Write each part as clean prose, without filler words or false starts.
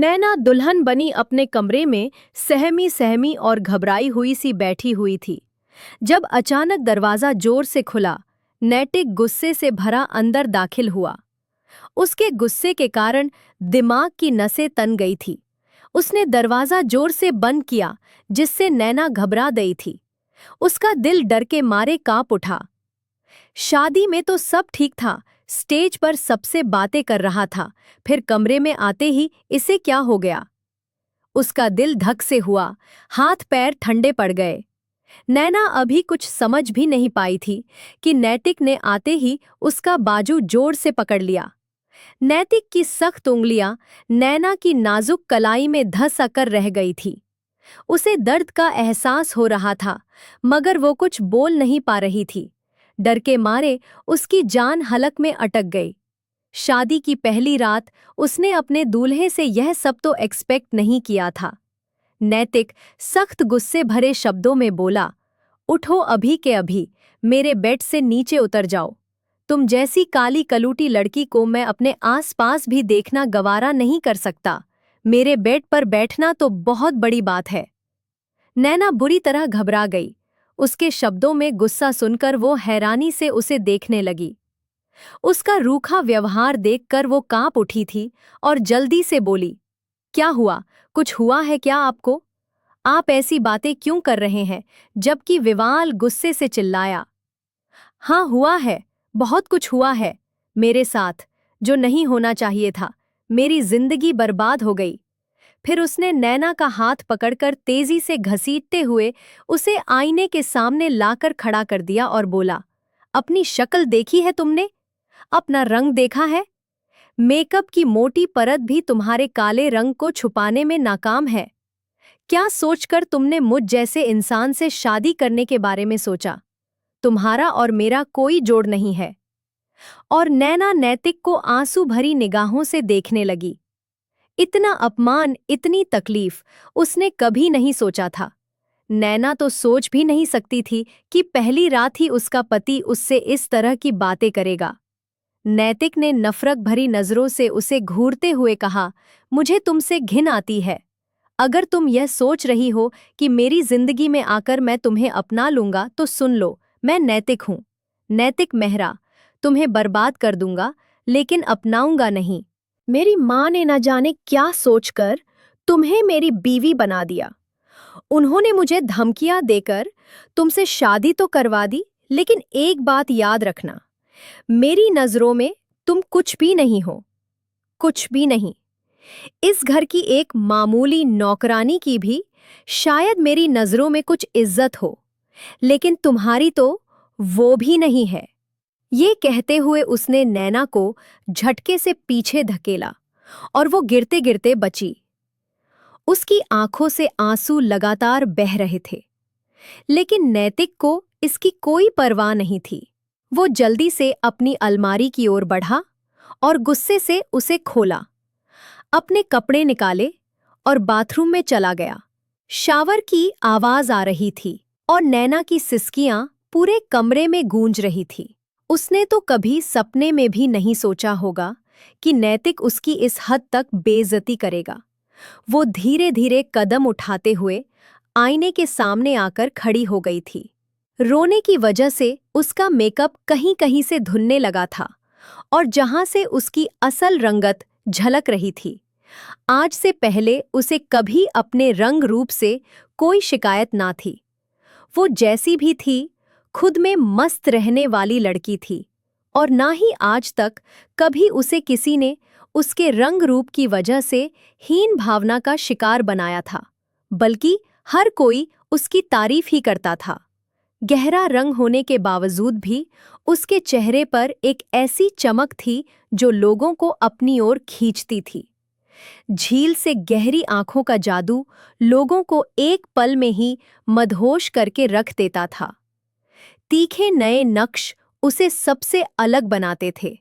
नैना दुल्हन बनी अपने कमरे में सहमी सहमी और घबराई हुई सी बैठी हुई थी। जब अचानक दरवाजा जोर से खुला, नैतिक गुस्से से भरा अंदर दाखिल हुआ। उसके गुस्से के कारण दिमाग की नसें तन गई थी। उसने दरवाजा जोर से बंद किया, जिससे नैना घबरा गई थी। उसका दिल डर के मारे कांप उठा। शादी में तो सब ठीक था, स्टेज पर सबसे बातें कर रहा था, फिर कमरे में आते ही इसे क्या हो गया? उसका दिल धक से हुआ, हाथ पैर ठंडे पड़ गए। नैना अभी कुछ समझ भी नहीं पाई थी कि नैतिक ने आते ही उसका बाजू जोर से पकड़ लिया। नैतिक की सख्त उंगलियां नैना की नाजुक कलाई में धंस कर रह गई थी। उसे दर्द का एहसास हो रहा था, मगर वो कुछ बोल नहीं पा रही थी। डर के मारे उसकी जान हलक में अटक गई। शादी की पहली रात उसने अपने दूल्हे से यह सब तो एक्सपेक्ट नहीं किया था। नैतिक सख्त गुस्से भरे शब्दों में बोला, उठो अभी के अभी, मेरे बेड से नीचे उतर जाओ। तुम जैसी काली कलूटी लड़की को मैं अपने आसपास भी देखना गवारा नहीं कर सकता। मेरे बेड पर बैठना तो बहुत बड़ी बात है। नैना बुरी तरह घबरा गई। उसके शब्दों में गुस्सा सुनकर वो हैरानी से उसे देखने लगी। उसका रूखा व्यवहार देखकर वो कांप उठी थी और जल्दी से बोली, क्या हुआ? कुछ हुआ है क्या आपको? आप ऐसी बातें क्यों कर रहे हैं? जबकि विवाल गुस्से से चिल्लाया, हाँ हुआ है, बहुत कुछ हुआ है मेरे साथ, जो नहीं होना चाहिए था। मेरी जिंदगी बर्बाद हो गई। फिर उसने नैना का हाथ पकड़कर तेजी से घसीटते हुए उसे आईने के सामने लाकर खड़ा कर दिया और बोला, अपनी शक्ल देखी है तुमने? अपना रंग देखा है? मेकअप की मोटी परत भी तुम्हारे काले रंग को छुपाने में नाकाम है। क्या सोचकर तुमने मुझ जैसे इंसान से शादी करने के बारे में सोचा? तुम्हारा और मेरा कोई जोड़ नहीं है। और नैना नैतिक को आंसू भरी निगाहों से देखने लगी। इतना अपमान, इतनी तकलीफ उसने कभी नहीं सोचा था। नैना तो सोच भी नहीं सकती थी कि पहली रात ही उसका पति उससे इस तरह की बातें करेगा। नैतिक ने नफरत भरी नजरों से उसे घूरते हुए कहा, मुझे तुमसे घिन आती है। अगर तुम यह सोच रही हो कि मेरी जिंदगी में आकर मैं तुम्हें अपना लूंगा तो सुन लो, मैं नैतिक हूं, नैतिक मेहरा। तुम्हें बर्बाद कर दूंगा, लेकिन अपनाऊंगा नहीं। मेरी माँ ने न जाने क्या सोचकर तुम्हें मेरी बीवी बना दिया। उन्होंने मुझे धमकियां देकर तुमसे शादी तो करवा दी, लेकिन एक बात याद रखना, मेरी नजरों में तुम कुछ भी नहीं हो, कुछ भी नहीं। इस घर की एक मामूली नौकरानी की भी शायद मेरी नजरों में कुछ इज्जत हो, लेकिन तुम्हारी तो वो भी नहीं है। ये कहते हुए उसने नैना को झटके से पीछे धकेला और वो गिरते गिरते बची। उसकी आंखों से आंसू लगातार बह रहे थे, लेकिन नैतिक को इसकी कोई परवाह नहीं थी। वो जल्दी से अपनी अलमारी की ओर बढ़ा और गुस्से से उसे खोला, अपने कपड़े निकाले और बाथरूम में चला गया। शावर की आवाज आ रही थी और नैना की सिसकियां पूरे कमरे में गूंज रही थी। उसने तो कभी सपने में भी नहीं सोचा होगा कि नैतिक उसकी इस हद तक बेइज्जती करेगा। वो धीरे धीरे कदम उठाते हुए आईने के सामने आकर खड़ी हो गई थी। रोने की वजह से उसका मेकअप कहीं कहीं से धुनने लगा था और जहां से उसकी असल रंगत झलक रही थी। आज से पहले उसे कभी अपने रंग रूप से कोई शिकायत ना थी। वो जैसी भी थी, खुद में मस्त रहने वाली लड़की थी, और ना ही आज तक कभी उसे किसी ने उसके रंग रूप की वजह से हीन भावना का शिकार बनाया था, बल्कि हर कोई उसकी तारीफ ही करता था। गहरा रंग होने के बावजूद भी उसके चेहरे पर एक ऐसी चमक थी जो लोगों को अपनी ओर खींचती थी। झील से गहरी आंखों का जादू लोगों को एक पल में ही मदहोश करके रख देता था। तीखे नए नक्श उसे सबसे अलग बनाते थे,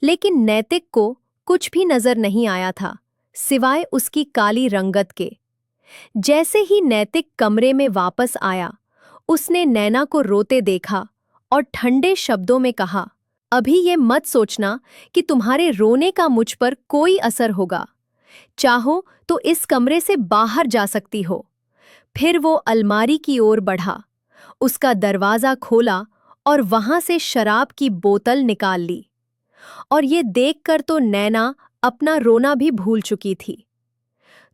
लेकिन नैतिक को कुछ भी नजर नहीं आया था सिवाय उसकी काली रंगत के। जैसे ही नैतिक कमरे में वापस आया, उसने नैना को रोते देखा और ठंडे शब्दों में कहा, अभी ये मत सोचना कि तुम्हारे रोने का मुझ पर कोई असर होगा। चाहो तो इस कमरे से बाहर जा सकती हो। फिर वो अलमारी की ओर बढ़ा, उसका दरवाजा खोला और वहां से शराब की बोतल निकाल ली। और ये देखकर तो नैना अपना रोना भी भूल चुकी थी।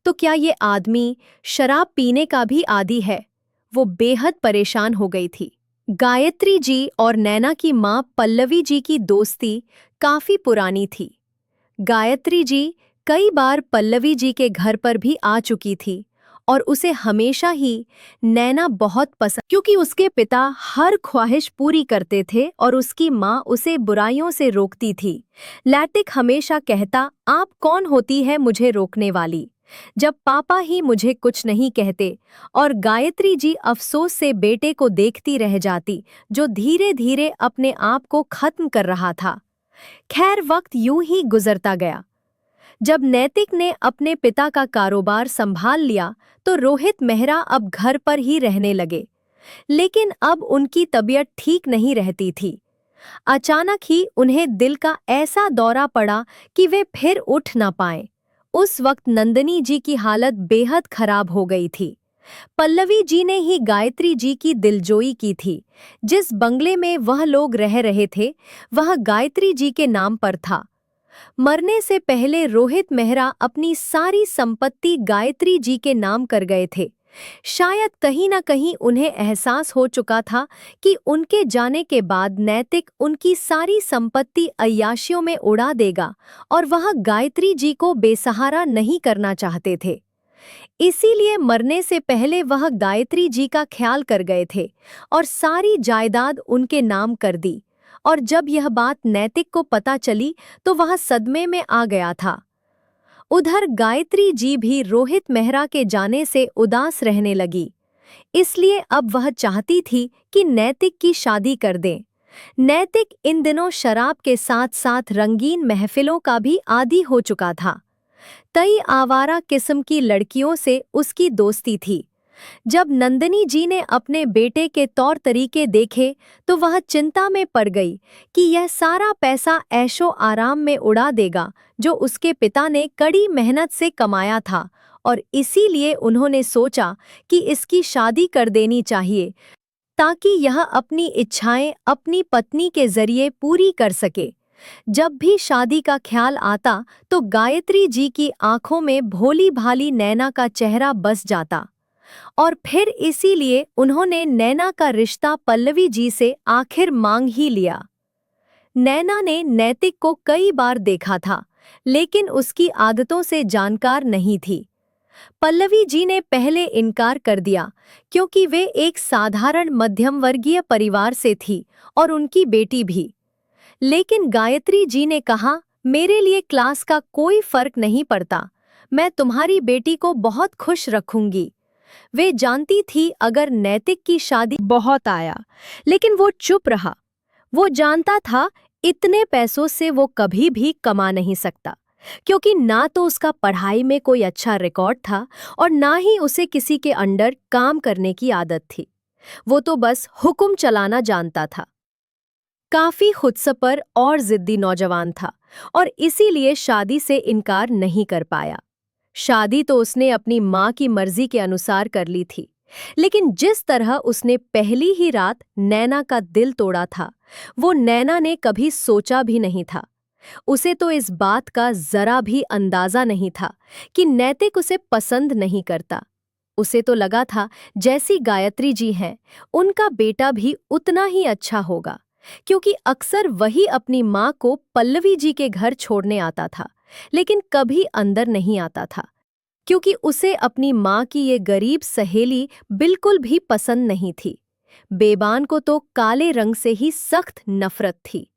तो क्या ये आदमी शराब पीने का भी आदी है? वो बेहद परेशान हो गई थी। गायत्री जी और नैना की मां पल्लवी जी की दोस्ती काफी पुरानी थी। गायत्री जी कई बार पल्लवी जी के घर पर भी आ चुकी थी और उसे हमेशा ही नैना बहुत पसंद, क्योंकि उसके पिता हर ख्वाहिश पूरी करते थे और उसकी माँ उसे बुराइयों से रोकती थी। लैटिक हमेशा कहता, आप कौन होती है मुझे रोकने वाली, जब पापा ही मुझे कुछ नहीं कहते। और गायत्री जी अफसोस से बेटे को देखती रह जाती, जो धीरे धीरे अपने आप को खत्म कर रहा था। खैर, वक्त यूं ही गुजरता गया। जब नैतिक ने अपने पिता का कारोबार संभाल लिया तो रोहित मेहरा अब घर पर ही रहने लगे। लेकिन अब उनकी तबीयत ठीक नहीं रहती थी। अचानक ही उन्हें दिल का ऐसा दौरा पड़ा कि वे फिर उठ ना पाए। उस वक्त नंदिनी जी की हालत बेहद खराब हो गई थी। पल्लवी जी ने ही गायत्री जी की दिलजोई की थी। जिस बंगले में वह लोग रह रहे थे वह गायत्री जी के नाम पर था। मरने से पहले रोहित मेहरा अपनी सारी संपत्ति गायत्री जी के नाम कर गए थे। शायद कहीं ना कहीं उन्हें एहसास हो चुका था कि उनके जाने के बाद नैतिक उनकी सारी संपत्ति अय्याशियों में उड़ा देगा और वह गायत्री जी को बेसहारा नहीं करना चाहते थे। इसीलिए मरने से पहले वह गायत्री जी का ख्याल कर गए थे और सारी जायदाद उनके नाम कर दी। और जब यह बात नैतिक को पता चली तो वह सदमे में आ गया था। उधर गायत्री जी भी रोहित मेहरा के जाने से उदास रहने लगी। इसलिए अब वह चाहती थी कि नैतिक की शादी कर दें। नैतिक इन दिनों शराब के साथ साथ रंगीन महफिलों का भी आदी हो चुका था। कई आवारा किस्म की लड़कियों से उसकी दोस्ती थी। जब नंदिनी जी ने अपने बेटे के तौर तरीके देखे तो वह चिंता में पड़ गई कि यह सारा पैसा ऐशो आराम में उड़ा देगा जो उसके पिता ने कड़ी मेहनत से कमाया था, और इसीलिए उन्होंने सोचा कि इसकी शादी कर देनी चाहिए ताकि यह अपनी इच्छाएं अपनी पत्नी के जरिए पूरी कर सके। जब भी शादी का ख्याल आता तो गायत्री जी की आंखों में भोली भाली नैना का चेहरा बस जाता, और फिर इसीलिए उन्होंने नैना का रिश्ता पल्लवी जी से आखिर मांग ही लिया। नैना ने नैतिक को कई बार देखा था लेकिन उसकी आदतों से जानकार नहीं थी। पल्लवी जी ने पहले इनकार कर दिया क्योंकि वे एक साधारण मध्यम वर्गीय परिवार से थी और उनकी बेटी भी। लेकिन गायत्री जी ने कहा, मेरे लिए क्लास का कोई फर्क नहीं पड़ता, मैं तुम्हारी बेटी को बहुत खुश रखूंगी। वे जानती थी अगर नैतिक की शादी बहुत आया, लेकिन वो चुप रहा। वो जानता था इतने पैसों से वो कभी भी कमा नहीं सकता, क्योंकि ना तो उसका पढ़ाई में कोई अच्छा रिकॉर्ड था और ना ही उसे किसी के अंडर काम करने की आदत थी। वो तो बस हुक्म चलाना जानता था। काफी खुदसपर और जिद्दी नौजवान था और इसीलिए शादी से इनकार नहीं कर पाया। शादी तो उसने अपनी माँ की मर्जी के अनुसार कर ली थी, लेकिन जिस तरह उसने पहली ही रात नैना का दिल तोड़ा था वो नैना ने कभी सोचा भी नहीं था। उसे तो इस बात का जरा भी अंदाजा नहीं था कि नैतिक उसे पसंद नहीं करता। उसे तो लगा था जैसी गायत्री जी हैं उनका बेटा भी उतना ही अच्छा होगा, क्योंकि अक्सर वही अपनी माँ को पल्लवी जी के घर छोड़ने आता था, लेकिन कभी अंदर नहीं आता था, क्योंकि उसे अपनी माँ की ये गरीब सहेली बिल्कुल भी पसंद नहीं थी। बेबान को तो काले रंग से ही सख्त नफरत थी।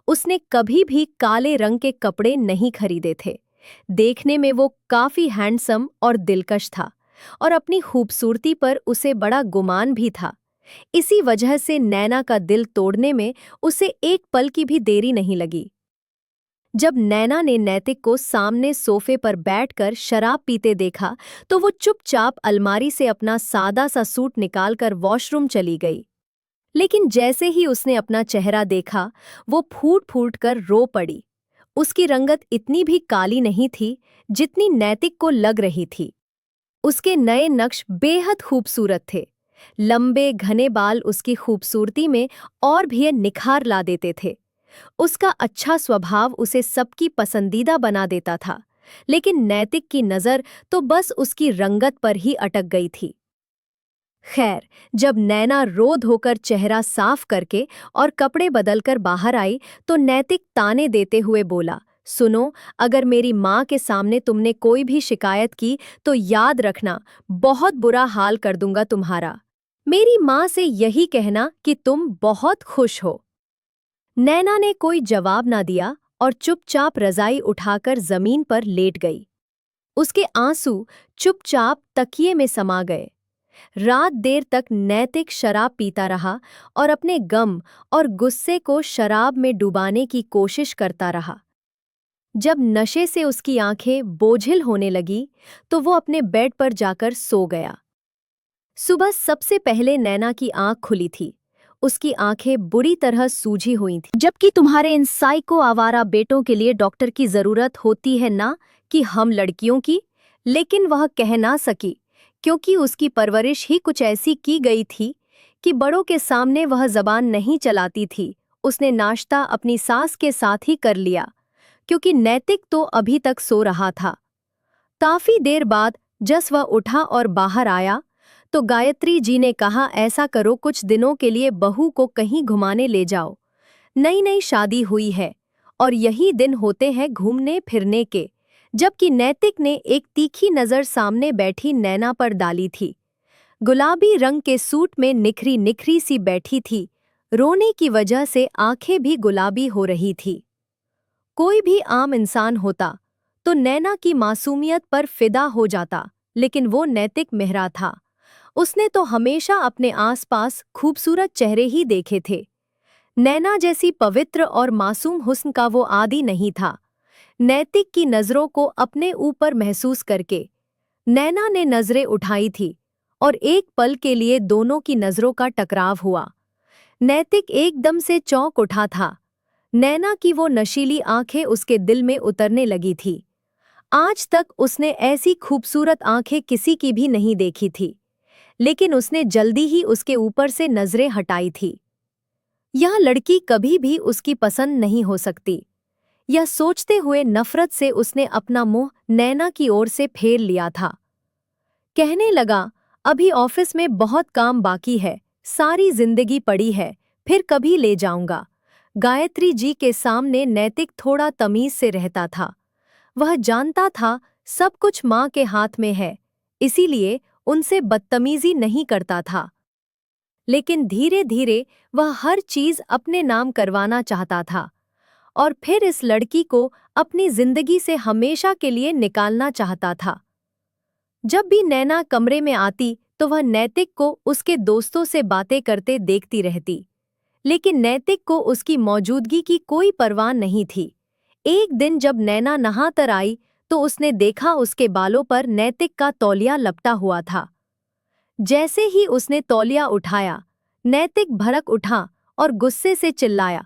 उसने कभी भी काले रंग के कपड़े नहीं खरीदे थे। देखने में वो काफी हैंडसम और दिलकश था और अपनी खूबसूरती पर उसे बड़ा गुमान भी था। इसी वजह से नैना का दिल तोड़ने में उसे एक पल की भी देरी नहीं लगी। जब नैना ने नैतिक को सामने सोफे पर बैठकर शराब पीते देखा तो वो चुपचाप अलमारी से अपना सादा सा सूट निकालकर वॉशरूम चली गई। लेकिन जैसे ही उसने अपना चेहरा देखा वो फूट फूट कर रो पड़ी। उसकी रंगत इतनी भी काली नहीं थी जितनी नैतिक को लग रही थी। उसके नए नक्श बेहद खूबसूरत थे। लंबे घने बाल उसकी खूबसूरती में और भी निखार ला देते थे। उसका अच्छा स्वभाव उसे सबकी पसंदीदा बना देता था, लेकिन नैतिक की नज़र तो बस उसकी रंगत पर ही अटक गई थी। खैर, जब नैना रो धोकर चेहरा साफ करके और कपड़े बदलकर बाहर आई, तो नैतिक ताने देते हुए बोला, सुनो, अगर मेरी माँ के सामने तुमने कोई भी शिकायत की तो याद रखना, बहुत बुरा हाल कर दूंगा तुम्हारा। मेरी माँ से यही कहना कि तुम बहुत खुश हो। नैना ने कोई जवाब ना दिया और चुपचाप रजाई उठाकर जमीन पर लेट गई। उसके आंसू चुपचाप तकिए में समा गए। रात देर तक नैतिक शराब पीता रहा और अपने गम और गुस्से को शराब में डुबाने की कोशिश करता रहा। जब नशे से उसकी आंखें बोझिल होने लगी, तो वो अपने बेड पर जाकर सो गया। सुबह सबसे पहले नैना की आंख खुली थी। उसकी आंखें बुरी तरह सूजी हुई थीं। जबकि तुम्हारे इन साइको आवारा बेटों के लिए डॉक्टर की जरूरत होती है ना, कि हम लड़कियों की। लेकिन वह कह ना सकी, क्योंकि उसकी परवरिश ही कुछ ऐसी की गई थी कि बड़ों के सामने वह जबान नहीं चलाती थी। उसने नाश्ता अपनी सास के साथ ही कर लिया, क्योंकि नैतिक तो अभी तक सो रहा था। काफी देर बाद जस वह उठा और बाहर आया, तो गायत्री जी ने कहा, ऐसा करो, कुछ दिनों के लिए बहू को कहीं घुमाने ले जाओ। नई नई शादी हुई है और यही दिन होते हैं घूमने फिरने के। जबकि नैतिक ने एक तीखी नजर सामने बैठी नैना पर डाली थी। गुलाबी रंग के सूट में निखरी निखरी सी बैठी थी। रोने की वजह से आंखें भी गुलाबी हो रही थी। कोई भी आम इंसान होता तो नैना की मासूमियत पर फिदा हो जाता, लेकिन वो नैतिक मेहरा था। उसने तो हमेशा अपने आसपास खूबसूरत चेहरे ही देखे थे। नैना जैसी पवित्र और मासूम हुस्न का वो आदी नहीं था। नैतिक की नज़रों को अपने ऊपर महसूस करके नैना ने नज़रें उठाई थी और एक पल के लिए दोनों की नज़रों का टकराव हुआ। नैतिक एकदम से चौंक उठा था। नैना की वो नशीली आंखें उसके दिल में उतरने लगी थी। आज तक उसने ऐसी खूबसूरत आंखें किसी की भी नहीं देखी थी, लेकिन उसने जल्दी ही उसके ऊपर से नज़रें हटाई थी। यह लड़की कभी भी उसकी पसंद नहीं हो सकती, यह सोचते हुए नफरत से उसने अपना मुंह नैना की ओर से फेर लिया था। कहने लगा, अभी ऑफिस में बहुत काम बाकी है, सारी जिंदगी पड़ी है, फिर कभी ले जाऊंगा। गायत्री जी के सामने नैतिक थोड़ा तमीज से रहता था। वह जानता था सब कुछ माँ के हाथ में है, इसीलिए उनसे बदतमीजी नहीं करता था। लेकिन धीरे धीरे वह हर चीज अपने नाम करवाना चाहता था और फिर इस लड़की को अपनी जिंदगी से हमेशा के लिए निकालना चाहता था। जब भी नैना कमरे में आती तो वह नैतिक को उसके दोस्तों से बातें करते देखती रहती, लेकिन नैतिक को उसकी मौजूदगी की कोई परवाह नहीं थी। एक दिन जब नैना नहाकर आई तो उसने देखा उसके बालों पर नैतिक का तौलिया लपटा हुआ था। जैसे ही उसने तौलिया उठाया, नैतिक भड़क उठा और गुस्से से चिल्लाया,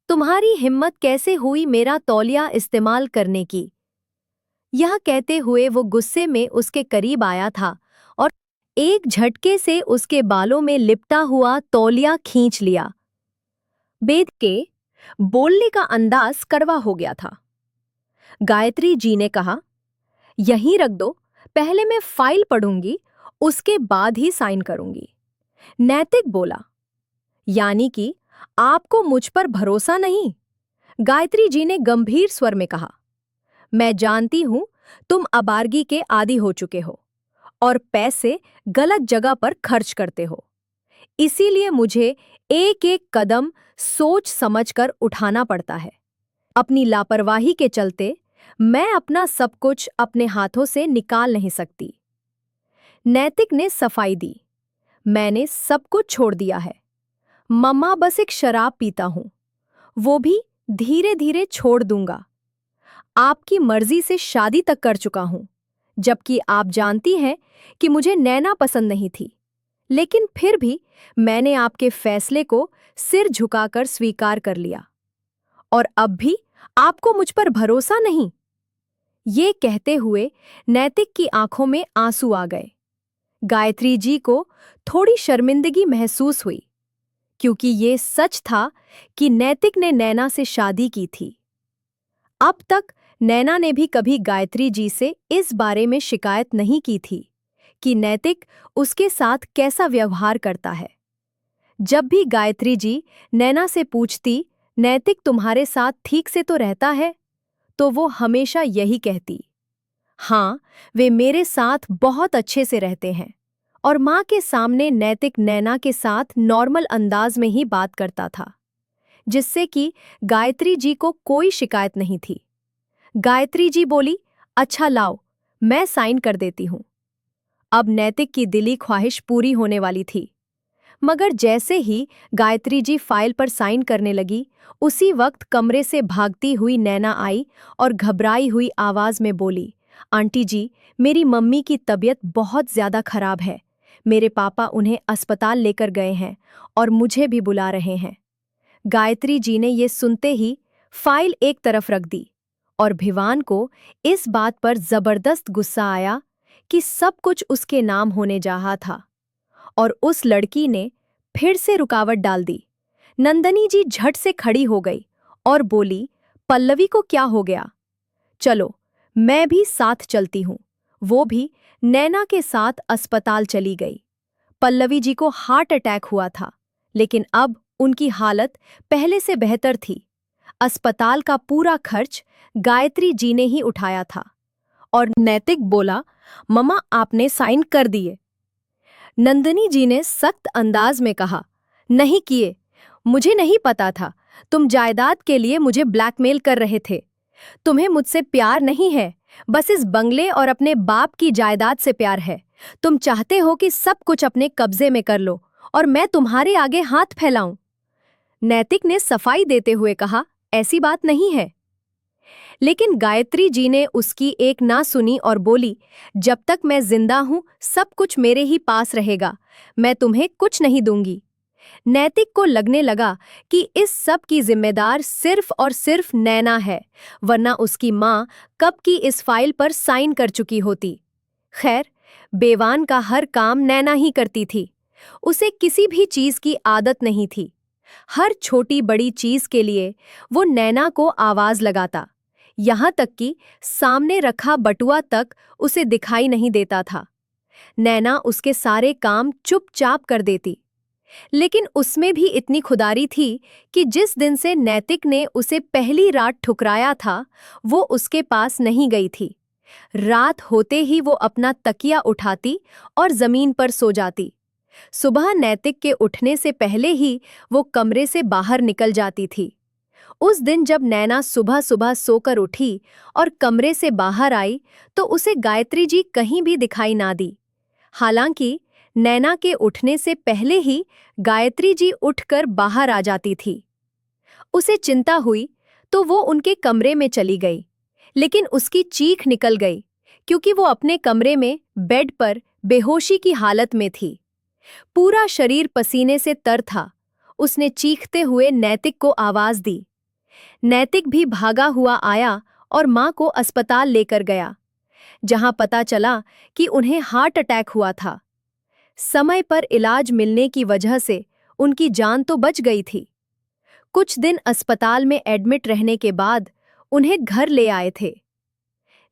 तुम्हारी हिम्मत कैसे हुई मेरा तौलिया इस्तेमाल करने की? यह कहते हुए वो गुस्से में उसके करीब आया था और एक झटके से उसके बालों में लिपटा हुआ तौलिया खींच लिया। बेद के बोलने का अंदाज कड़वा हो गया था। गायत्री जी ने कहा, यहीं रख दो, पहले मैं फाइल पढ़ूंगी, उसके बाद ही साइन करूंगी। नैतिक बोला, यानी कि आपको मुझ पर भरोसा नहीं? गायत्री जी ने गंभीर स्वर में कहा, मैं जानती हूं तुम अबारगी के आदी हो चुके हो और पैसे गलत जगह पर खर्च करते हो, इसीलिए मुझे एक एक कदम सोच समझकर उठाना पड़ता है। अपनी लापरवाही के चलते मैं अपना सब कुछ अपने हाथों से निकाल नहीं सकती। नैतिक ने सफाई दी, मैंने सब कुछ छोड़ दिया है। मम्मा, बस एक शराब पीता हूं, वो भी धीरे धीरे छोड़ दूंगा। आपकी मर्जी से शादी तक कर चुका हूं, जबकि आप जानती हैं कि मुझे नैना पसंद नहीं थी, लेकिन फिर भी मैंने आपके फैसले को सिर झुकाकर स्वीकार कर लिया और अब भी आपको मुझ पर भरोसा नहीं? ये कहते हुए नैतिक की आंखों में आंसू आ गए। गायत्री जी को थोड़ी शर्मिंदगी महसूस हुई, क्योंकि ये सच था कि नैतिक ने नैना से शादी की थी। अब तक नैना ने भी कभी गायत्री जी से इस बारे में शिकायत नहीं की थी कि नैतिक उसके साथ कैसा व्यवहार करता है। जब भी गायत्री जी नैना से पूछती, नैतिक तुम्हारे साथ ठीक से तो रहता है, तो वो हमेशा यही कहती, हाँ, वे मेरे साथ बहुत अच्छे से रहते हैं। और माँ के सामने नैतिक नैना के साथ नॉर्मल अंदाज में ही बात करता था, जिससे कि गायत्री जी को कोई शिकायत नहीं थी। गायत्री जी बोली, अच्छा लाओ, मैं साइन कर देती हूँ। अब नैतिक की दिली ख्वाहिश पूरी होने वाली थी। मगर जैसे ही गायत्री जी फाइल पर साइन करने लगी, उसी वक्त कमरे से भागती हुई नैना आई और घबराई हुई आवाज में बोली, आंटी जी, मेरी मम्मी की तबीयत बहुत ज्यादा खराब है। मेरे पापा उन्हें अस्पताल लेकर गए हैं और मुझे भी बुला रहे हैं। गायत्री जी ने ये सुनते ही फाइल एक तरफ रख दी और भिवान को इस बात पर जबरदस्त गुस्सा आया कि सब कुछ उसके नाम होने जा रहा था, और उस लड़की ने फिर से रुकावट डाल दी। नंदनी जी झट से खड़ी हो गई और बोली, पल्लवी को क्या हो गया? चलो, मैं भी साथ चलती हूँ। वो भी नैना के साथ अस्पताल चली गई। पल्लवी जी को हार्ट अटैक हुआ था, लेकिन अब उनकी हालत पहले से बेहतर थी। अस्पताल का पूरा खर्च गायत्री जी ने ही उठाया था। और नैतिक बोला, मम्मा आपने साइन कर दिए। नंदिनी जी ने सख्त अंदाज में कहा, नहीं किए। मुझे नहीं पता था, तुम जायदाद के लिए मुझे ब्लैकमेल कर रहे थे। तुम्हें मुझसे प्यार नहीं है, बस इस बंगले और अपने बाप की जायदाद से प्यार है। तुम चाहते हो कि सब कुछ अपने कब्जे में कर लो और मैं तुम्हारे आगे हाथ फैलाऊं। नैतिक ने सफाई देते हुए कहा, ऐसी बात नहीं है। लेकिन गायत्री जी ने उसकी एक ना सुनी और बोली, जब तक मैं जिंदा हूं सब कुछ मेरे ही पास रहेगा, मैं तुम्हें कुछ नहीं दूंगी। नैतिक को लगने लगा कि इस सब की जिम्मेदार सिर्फ और सिर्फ नैना है, वरना उसकी माँ कब की इस फाइल पर साइन कर चुकी होती। खैर, बेवान का हर काम नैना ही करती थी। उसे किसी भी चीज की आदत नहीं थी। हर छोटी बड़ी चीज के लिए वो नैना को आवाज लगाता, यहाँ तक कि सामने रखा बटुआ तक उसे दिखाई नहीं देता था। नैना उसके सारे काम चुपचाप कर देती। लेकिन उसमें भी इतनी खुदारी थी कि जिस दिन से नैतिक ने उसे पहली रात ठुकराया था, वो उसके पास नहीं गई थी। रात होते ही वो अपना तकिया उठाती और जमीन पर सो जाती। सुबह नैतिक के उठने से पहले ही वो कमरे से बाहर निकल जाती थी। उस दिन जब नैना सुबह सुबह सोकर उठी और कमरे से बाहर आई, तो उसे गायत्री जी कहीं भी दिखाई ना दी। हालांकि नैना के उठने से पहले ही गायत्री जी उठकर बाहर आ जाती थी। उसे चिंता हुई तो वो उनके कमरे में चली गई, लेकिन उसकी चीख निकल गई क्योंकि वो अपने कमरे में बेड पर बेहोशी की हालत में थी। पूरा शरीर पसीने से तर था। उसने चीखते हुए नैतिक को आवाज दी। नैतिक भी भागा हुआ आया और मां को अस्पताल लेकर गया, जहां पता चला कि उन्हें हार्ट अटैक हुआ था। समय पर इलाज मिलने की वजह से उनकी जान तो बच गई थी। कुछ दिन अस्पताल में एडमिट रहने के बाद उन्हें घर ले आए थे।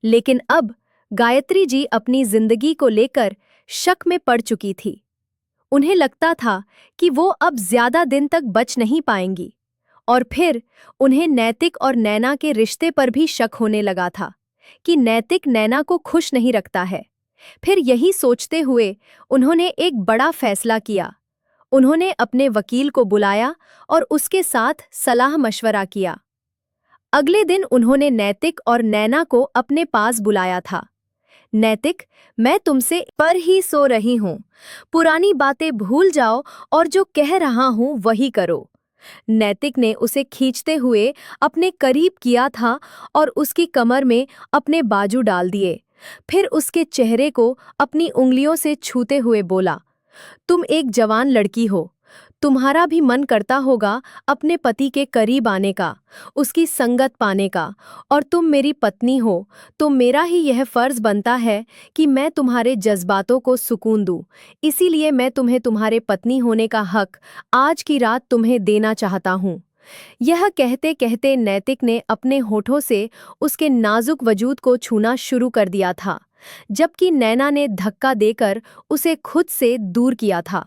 लेकिन अब गायत्री जी अपनी जिंदगी को लेकर शक में पड़ चुकी थी। उन्हें लगता था कि वो अब ज्यादा दिन तक बच नहीं पाएंगी, और फिर उन्हें नैतिक और नैना के रिश्ते पर भी शक होने लगा था कि नैतिक नैना को खुश नहीं रखता है। फिर यही सोचते हुए उन्होंने एक बड़ा फैसला किया। उन्होंने अपने वकील को बुलाया और उसके साथ सलाह मशवरा किया। अगले दिन उन्होंने नैतिक और नैना को अपने पास बुलाया था। नैतिक, मैं तुमसे पर ही सो रही हूँ। पुरानी बातें भूल जाओ और जो कह रहा हूँ वही करो। नैतिक ने उसे खींचते हुए अपने करीब किया था और उसकी कमर में अपने बाजू डाल दिए। फिर उसके चेहरे को अपनी उंगलियों से छूते हुए बोला, तुम एक जवान लड़की हो। तुम्हारा भी मन करता होगा अपने पति के करीब आने का, उसकी संगत पाने का, और तुम मेरी पत्नी हो तो मेरा ही यह फर्ज बनता है कि मैं तुम्हारे जज्बातों को सुकून दूं। इसीलिए मैं तुम्हें तुम्हारे पत्नी होने का हक आज की रात तुम्हें देना चाहता हूँ। यह कहते कहते नैतिक ने अपने होठों से उसके नाजुक वजूद को छूना शुरू कर दिया था, जबकि नैना ने धक्का देकर उसे खुद से दूर किया था।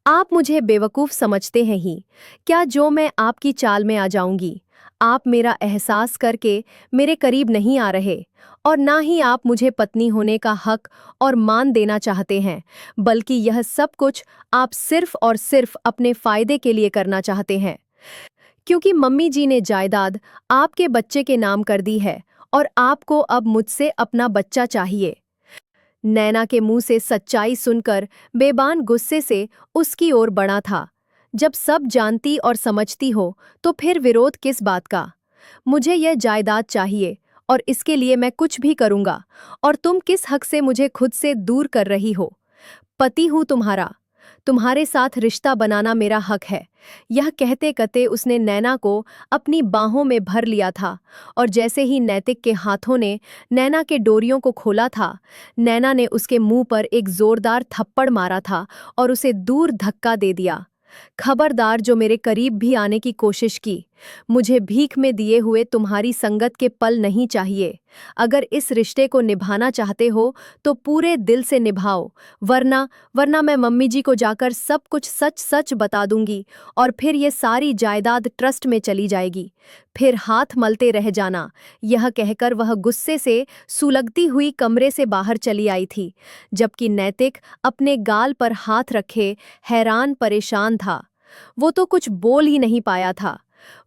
आप मुझे बेवकूफ़ समझते हैं ही क्या जो मैं आपकी चाल में आ जाऊंगी? आप मेरा एहसास करके मेरे करीब नहीं आ रहे, और ना ही आप मुझे पत्नी होने का हक और मान देना चाहते हैं, बल्कि यह सब कुछ आप सिर्फ और सिर्फ अपने फ़ायदे के लिए करना चाहते हैं। क्योंकि मम्मी जी ने जायदाद आपके बच्चे के नाम कर दी है और आपको अब मुझसे अपना बच्चा चाहिए। नैना के मुंह से सच्चाई सुनकर बेबान गुस्से से उसकी ओर बढ़ा था। जब सब जानती और समझती हो तो फिर विरोध किस बात का? मुझे यह जायदाद चाहिए और इसके लिए मैं कुछ भी करूंगा, और तुम किस हक से मुझे खुद से दूर कर रही हो? पति हूं तुम्हारा, तुम्हारे साथ रिश्ता बनाना मेरा हक है। यह कहते कहते उसने नैना को अपनी बाहों में भर लिया था, और जैसे ही नैतिक के हाथों ने नैना के डोरियों को खोला था, नैना ने उसके मुंह पर एक जोरदार थप्पड़ मारा था और उसे दूर धक्का दे दिया। खबरदार जो मेरे करीब भी आने की कोशिश की। मुझे भीख में दिए हुए तुम्हारी संगत के पल नहीं चाहिए। अगर इस रिश्ते को निभाना चाहते हो तो पूरे दिल से निभाओ, वरना वरना मैं मम्मी जी को जाकर सब कुछ सच सच बता दूंगी, और फिर ये सारी जायदाद ट्रस्ट में चली जाएगी। फिर हाथ मलते रह जाना। यह कहकर वह गुस्से से सुलगती हुई कमरे से बाहर चली आई थी, जबकि नैतिक अपने गाल पर हाथ रखे हैरान परेशान था। वो तो कुछ बोल ही नहीं पाया था।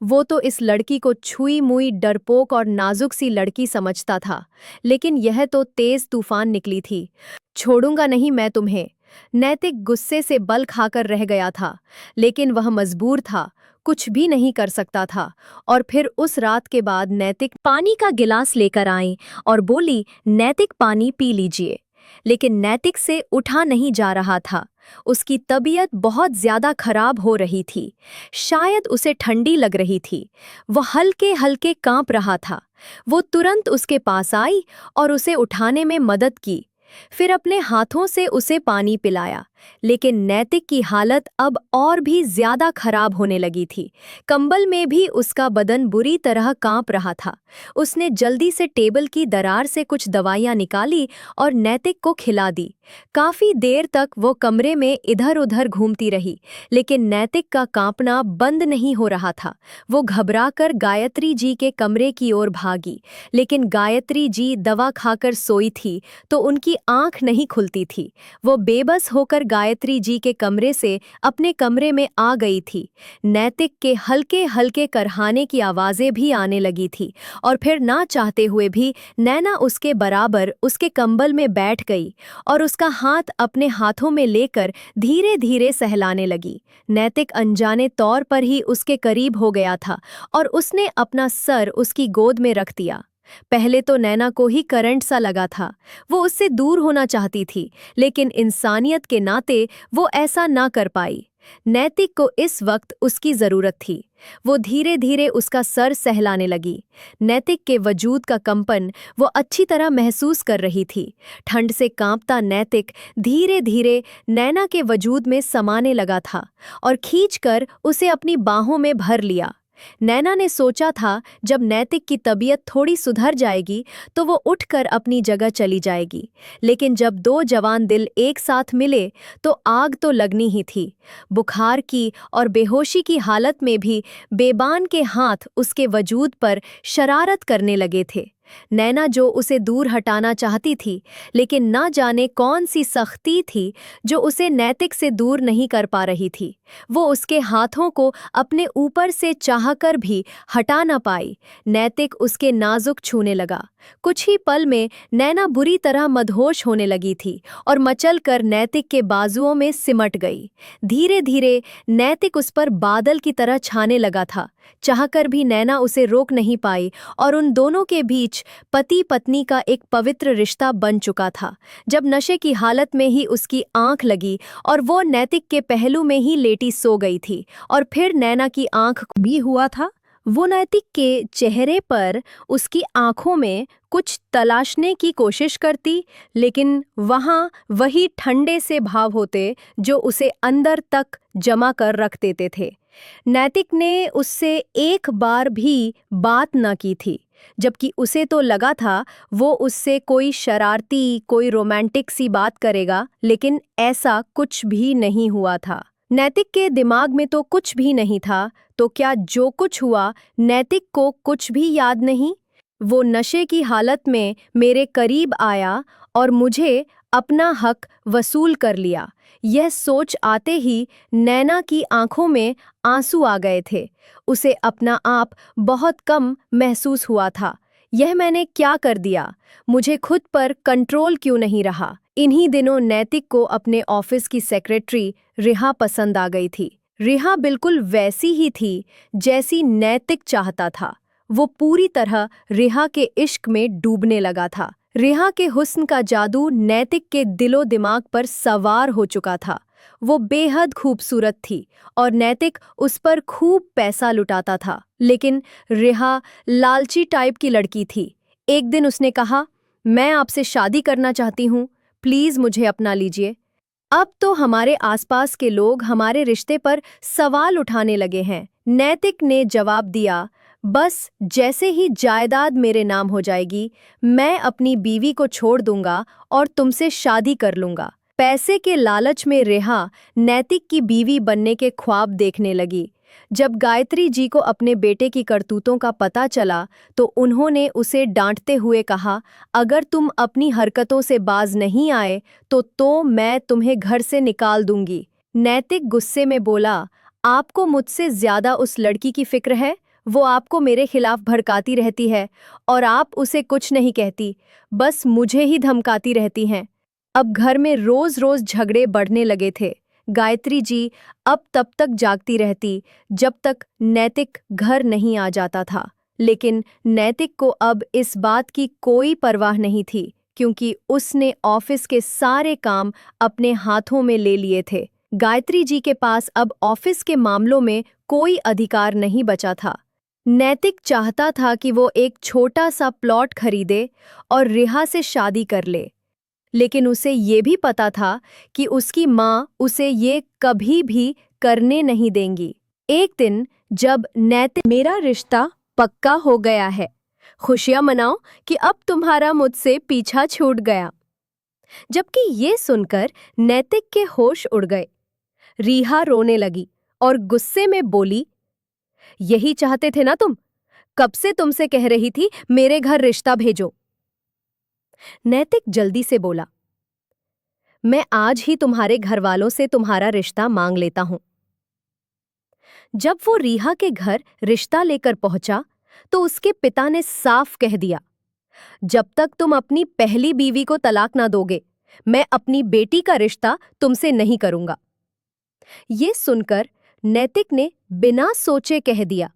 वो तो इस लड़की को छुई मुई डरपोक और नाजुक सी लड़की समझता था, लेकिन यह तो तेज तूफान निकली थी। छोड़ूंगा नहीं मैं तुम्हें। नैतिक गुस्से से बल खाकर रह गया था, लेकिन वह मजबूर था, कुछ भी नहीं कर सकता था। और फिर उस रात के बाद नैतिक पानी का गिलास लेकर आई और बोली, नैतिक पानी पी लीजिए। लेकिन नैतिक से उठा नहीं जा रहा था। उसकी तबीयत बहुत ज्यादा खराब हो रही थी। शायद उसे ठंडी लग रही थी। वह हल्के हल्के कांप रहा था। वो तुरंत उसके पास आई और उसे उठाने में मदद की, फिर अपने हाथों से उसे पानी पिलाया। लेकिन नैतिक की हालत अब और भी ज्यादा खराब होने लगी थी। कंबल में भी उसका बदन बुरी तरह कांप रहा था। उसने जल्दी से टेबल की दरार से कुछ दवाइयां निकाली और नैतिक को खिला दी। काफी देर तक वो कमरे में इधर उधर घूमती रही, लेकिन नैतिक का कांपना बंद नहीं हो रहा था। वो घबराकर गायत्री जी के कमरे की ओर भागी, लेकिन गायत्री जी दवा खाकर सोई थी तो उनकी आंख नहीं खुलती थी। वो बेबस होकर गायत्री जी के कमरे से अपने कमरे में आ गई थी। नैतिक के हल्के हल्के करहाने की आवाजें भी आने लगी थी, और फिर ना चाहते हुए भी नैना उसके बराबर उसके कंबल में बैठ गई और उसका हाथ अपने हाथों में लेकर धीरे धीरे सहलाने लगी। नैतिक अनजाने तौर पर ही उसके करीब हो गया था और उसने अपना सर उसकी गोद में रख दिया। पहले तो नैना को ही करंट सा लगा था। वो उससे दूर होना चाहती थी, लेकिन इंसानियत के नाते वो ऐसा ना कर पाई। नैतिक को इस वक्त उसकी जरूरत थी। वो धीरे धीरे उसका सर सहलाने लगी। नैतिक के वजूद का कंपन वो अच्छी तरह महसूस कर रही थी। ठंड से कांपता नैतिक धीरे धीरे नैना के वजूद में समाने लगा था और खींचकर उसे अपनी बाहों में भर लिया। नैना ने सोचा था जब नैतिक की तबीयत थोड़ी सुधर जाएगी तो वो उठकर अपनी जगह चली जाएगी, लेकिन जब दो जवान दिल एक साथ मिले तो आग तो लगनी ही थी। बुखार की और बेहोशी की हालत में भी बेबान के हाथ उसके वजूद पर शरारत करने लगे थे। नैना जो उसे दूर हटाना चाहती थी, लेकिन ना जाने कौन सी सख्ती थी जो उसे नैतिक से दूर नहीं कर पा रही थी। वो उसके हाथों को अपने ऊपर से चाहकर भी हटा न पाई। नैतिक उसके नाजुक छूने लगा। कुछ ही पल में नैना बुरी तरह मदहोश होने लगी थी और मचल कर नैतिक के बाजुओं में सिमट गई। धीरे धीरे नैतिक उस पर बादल की तरह छाने लगा था। चाहकर भी नैना उसे रोक नहीं पाई और उन दोनों के बीच बीच पति पत्नी का एक पवित्र रिश्ता बन चुका था, जब नशे की हालत में ही उसकी आंख लगी और वो नैतिक के पहलू में ही लेटी सो गई थी। और फिर नैना की आंख भी हुआ था। वो नैतिक के चेहरे पर, उसकी आंखों में कुछ तलाशने की कोशिश करती, लेकिन वहां वही ठंडे से भाव होते जो उसे अंदर तक जमा कर रख देते थे। नैतिक ने उससे एक बार भी बात न की थी, जबकि उसे तो लगा था वो उससे कोई शरारती, कोई रोमांटिक सी बात करेगा, लेकिन ऐसा कुछ भी नहीं हुआ था। नैतिक के दिमाग में तो कुछ भी नहीं था, तो क्या जो कुछ हुआ नैतिक को कुछ भी याद नहीं? वो नशे की हालत में मेरे करीब आया और मुझे अपना हक वसूल कर लिया। यह सोच आते ही नैना की आंखों में आंसू आ गए थे। उसे अपना आप बहुत कम महसूस हुआ था। यह मैंने क्या कर दिया? मुझे खुद पर कंट्रोल क्यों नहीं रहा? इन्हीं दिनों नैतिक को अपने ऑफिस की सेक्रेटरी रिहा पसंद आ गई थी। रिहा बिल्कुल वैसी ही थी जैसी नैतिक चाहता था। वो पूरी तरह रिहा के इश्क में डूबने लगा था। रिहा के हुस्न का जादू नैतिक के दिलो दिमाग पर सवार हो चुका था। वो बेहद खूबसूरत थी और नैतिक उस पर खूब पैसा लुटाता था। लेकिन रिहा लालची टाइप की लड़की थी। एक दिन उसने कहा, मैं आपसे शादी करना चाहती हूँ, प्लीज मुझे अपना लीजिए। अब तो हमारे आसपास के लोग हमारे रिश्ते पर सवाल उठाने लगे हैं। नैतिक ने जवाब दिया, बस जैसे ही जायदाद मेरे नाम हो जाएगी, मैं अपनी बीवी को छोड़ दूंगा और तुमसे शादी कर लूंगा। पैसे के लालच में रिहा नैतिक की बीवी बनने के ख्वाब देखने लगी। जब गायत्री जी को अपने बेटे की करतूतों का पता चला, तो उन्होंने उसे डांटते हुए कहा, अगर तुम अपनी हरकतों से बाज नहीं आए तो मैं तुम्हें घर से निकाल दूंगी। नैतिक गुस्से में बोला, आपको मुझसे ज्यादा उस लड़की की फिक्र है? वो आपको मेरे खिलाफ भड़काती रहती है और आप उसे कुछ नहीं कहती, बस मुझे ही धमकाती रहती हैं। अब घर में रोज रोज झगड़े बढ़ने लगे थे। गायत्री जी अब तब तक जागती रहती जब तक नैतिक घर नहीं आ जाता था। लेकिन नैतिक को अब इस बात की कोई परवाह नहीं थी, क्योंकि उसने ऑफिस के सारे काम अपने हाथों में ले लिए थे। गायत्री जी के पास अब ऑफिस के मामलों में कोई अधिकार नहीं बचा था। नैतिक चाहता था कि वो एक छोटा सा प्लॉट खरीदे और रिहा से शादी कर ले, लेकिन उसे ये भी पता था कि उसकी माँ उसे ये कभी भी करने नहीं देंगी। एक दिन जब नैतिक, मेरा रिश्ता पक्का हो गया है, खुशियां मनाओ कि अब तुम्हारा मुझसे पीछा छूट गया। जबकि ये सुनकर नैतिक के होश उड़ गए। रिहा रोने लगी और गुस्से में बोली, यही चाहते थे ना तुम? कब से तुमसे कह रही थी मेरे घर रिश्ता भेजो। नैतिक जल्दी से बोला, मैं आज ही तुम्हारे घर वालों से तुम्हारा रिश्ता मांग लेता हूं। जब वो रिहा के घर रिश्ता लेकर पहुंचा, तो उसके पिता ने साफ कह दिया, जब तक तुम अपनी पहली बीवी को तलाक ना दोगे, मैं अपनी बेटी का रिश्ता तुमसे नहीं करूंगा। ये सुनकर नैतिक ने बिना सोचे कह दिया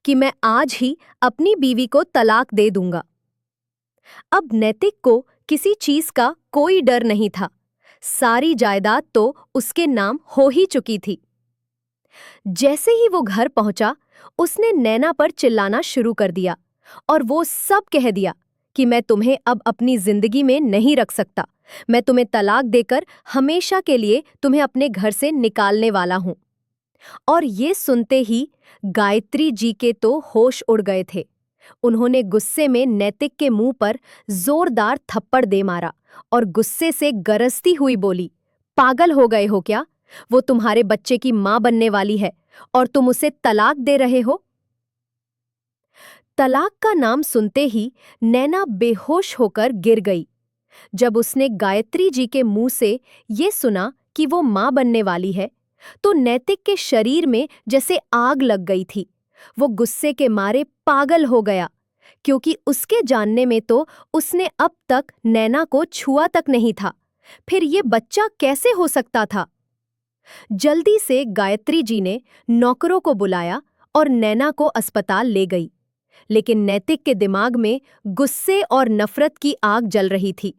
कि मैं आज ही अपनी बीवी को तलाक दे दूंगा। अब नैतिक को किसी चीज का कोई डर नहीं था। सारी जायदाद तो उसके नाम हो ही चुकी थी। जैसे ही वो घर पहुंचा, उसने नैना पर चिल्लाना शुरू कर दिया और वो सब कह दिया कि मैं तुम्हें अब अपनी जिंदगी में नहीं रख सकता। मैं तुम्हें तलाक देकर हमेशा के लिए तुम्हें अपने घर से निकालने वाला हूं। और ये सुनते ही गायत्री जी के तो होश उड़ गए थे। उन्होंने गुस्से में नैतिक के मुंह पर जोरदार थप्पड़ दे मारा और गुस्से से गरजती हुई बोली, पागल हो गए हो क्या? वो तुम्हारे बच्चे की मां बनने वाली है और तुम उसे तलाक दे रहे हो। तलाक का नाम सुनते ही नैना बेहोश होकर गिर गई। जब उसने गायत्री जी के मुंह से ये सुना कि वो मां बनने वाली है, तो नैतिक के शरीर में जैसे आग लग गई थी। वो गुस्से के मारे पागल हो गया, क्योंकि उसके जानने में तो उसने अब तक नैना को छुआ तक नहीं था। फिर ये बच्चा कैसे हो सकता था? जल्दी से गायत्री जी ने नौकरों को बुलाया और नैना को अस्पताल ले गई। लेकिन नैतिक के दिमाग में गुस्से और नफरत की आग जल रही थी।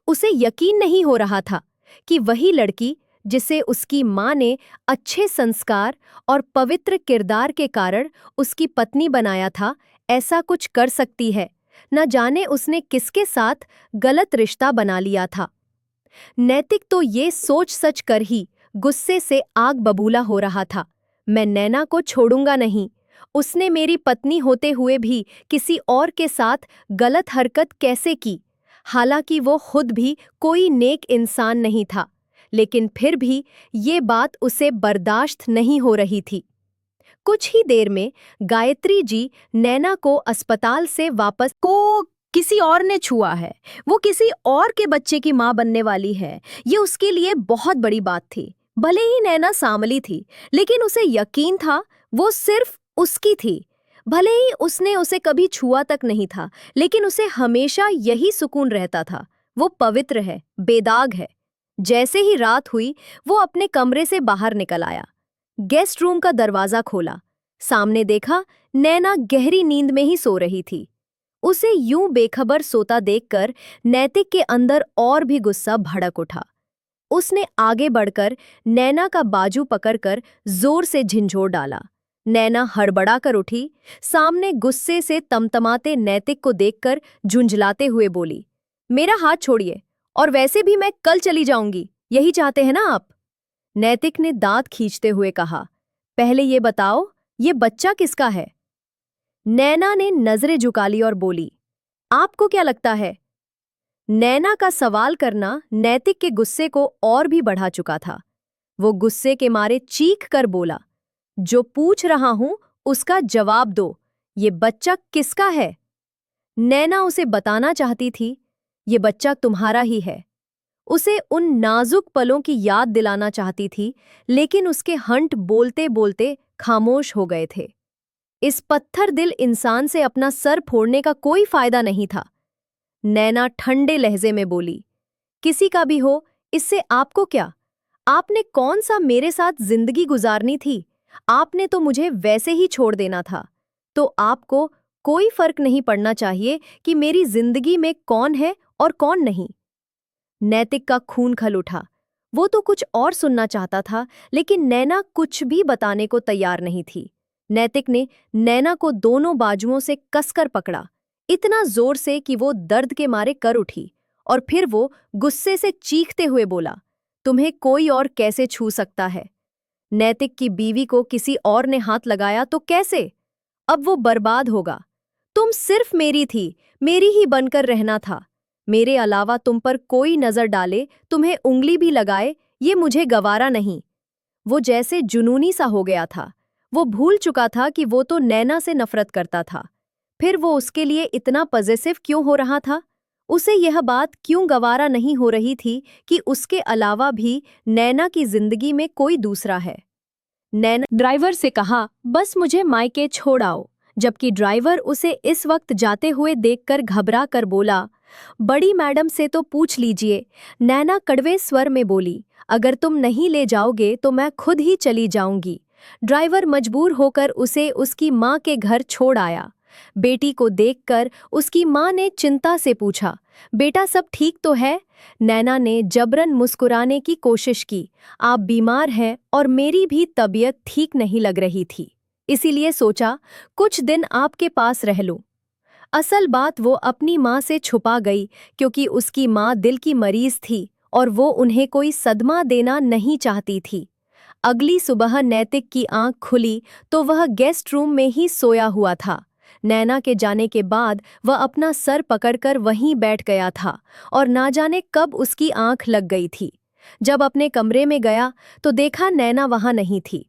उसे यकीन नहीं हो रहा था कि वही लड़की जिसे उसकी माँ ने अच्छे संस्कार और पवित्र किरदार के कारण उसकी पत्नी बनाया था, ऐसा कुछ कर सकती है। न जाने उसने किसके साथ गलत रिश्ता बना लिया था। नैतिक तो ये सोच सच कर ही गुस्से से आग बबूला हो रहा था। मैं नैना को छोड़ूंगा नहीं। उसने मेरी पत्नी होते हुए भी किसी और के साथ गलत हरकत कैसे की? हालांकि वो खुद भी कोई नेक इंसान नहीं था, लेकिन फिर भी ये बात उसे बर्दाश्त नहीं हो रही थी। कुछ ही देर में गायत्री जी नैना को अस्पताल से वापस को किसी और ने छुआ है, वो किसी और के बच्चे की मां बनने वाली है, ये उसके लिए बहुत बड़ी बात थी। भले ही नैना सांवली थी, लेकिन उसे यकीन था वो सिर्फ उसकी थी। भले ही उसने उसे कभी छुआ तक नहीं था, लेकिन उसे हमेशा यही सुकून रहता था, वो पवित्र है, बेदाग है। जैसे ही रात हुई, वो अपने कमरे से बाहर निकल आया। गेस्ट रूम का दरवाजा खोला, सामने देखा नैना गहरी नींद में ही सो रही थी। उसे यूं बेखबर सोता देखकर नैतिक के अंदर और भी गुस्सा भड़क उठा। उसने आगे बढ़कर नैना का बाजू पकड़कर जोर से झिंझोर डाला। नैना हड़बड़ा कर उठी, सामने गुस्से से तमतमाते नैतिक को देखकर झुंझलाते हुए बोली, मेरा हाथ छोड़िए, और वैसे भी मैं कल चली जाऊंगी, यही चाहते हैं ना आप? नैतिक ने दांत खींचते हुए कहा, पहले ये बताओ, ये बच्चा किसका है? नैना ने नजरें झुका ली और बोली, आपको क्या लगता है? नैना का सवाल करना नैतिक के गुस्से को और भी बढ़ा चुका था। वो गुस्से के मारे चीख कर बोला, जो पूछ रहा हूं उसका जवाब दो, ये बच्चा किसका है? नैना उसे बताना चाहती थी, ये बच्चा तुम्हारा ही है। उसे उन नाजुक पलों की याद दिलाना चाहती थी, लेकिन उसके हंट बोलते बोलते खामोश हो गए थे। इस पत्थर दिल इंसान से अपना सर फोड़ने का कोई फायदा नहीं था। नैना ठंडे लहजे में बोली, किसी का भी हो, इससे आपको क्या? आपने कौन सा मेरे साथ जिंदगी गुजारनी थी? आपने तो मुझे वैसे ही छोड़ देना था। तो आपको कोई फर्क नहीं पड़ना चाहिए कि मेरी जिंदगी में कौन है और कौन नहीं। नैतिक का खून खल उठा। वो तो कुछ और सुनना चाहता था, लेकिन नैना कुछ भी बताने को तैयार नहीं थी। नैतिक ने नैना को दोनों बाजुओं से कसकर पकड़ा, इतना जोर से कि वो दर्द के मारे कर उठी, और फिर वो गुस्से से चीखते हुए बोला, तुम्हें कोई और कैसे छू सकता है? नैतिक की बीवी को किसी और ने हाथ लगाया तो कैसे? अब वो बर्बाद होगा। तुम सिर्फ मेरी थी, मेरी ही बनकर रहना था। मेरे अलावा तुम पर कोई नजर डाले, तुम्हें उंगली भी लगाए, ये मुझे गवारा नहीं। वो जैसे जुनूनी सा हो गया था। वो भूल चुका था कि वो तो नैना से नफरत करता था। फिर वो उसके लिए इतना पॉजिटिव क्यों हो रहा था? उसे यह बात क्यों गवारा नहीं हो रही थी कि उसके अलावा भी नैना की जिंदगी में कोई दूसरा है? नैना ड्राइवर से कहा, बस मुझे मायके छोड़ आओ, जबकि ड्राइवर उसे इस वक्त जाते हुए देखकर घबरा कर बोला, बड़ी मैडम से तो पूछ लीजिए। नैना कड़वे स्वर में बोली, अगर तुम नहीं ले जाओगे तो मैं खुद ही चली जाऊंगी। ड्राइवर मजबूर होकर उसे उसकी माँ के घर छोड़ आया। बेटी को देखकर उसकी माँ ने चिंता से पूछा, बेटा सब ठीक तो है? नैना ने जबरन मुस्कुराने की कोशिश की, आप बीमार हैं और मेरी भी तबीयत ठीक नहीं लग रही थी, इसीलिए सोचा कुछ दिन आपके पास रह लूं। असल बात वो अपनी माँ से छुपा गई, क्योंकि उसकी माँ दिल की मरीज थी और वो उन्हें कोई सदमा देना नहीं चाहती थी। अगली सुबह नैतिक की आंख खुली तो वह गेस्ट रूम में ही सोया हुआ था। नैना के जाने के बाद वह अपना सर पकड़कर वहीं बैठ गया था और ना जाने कब उसकी आंख लग गई थी। जब अपने कमरे में गया तो देखा नैना वहां नहीं थी।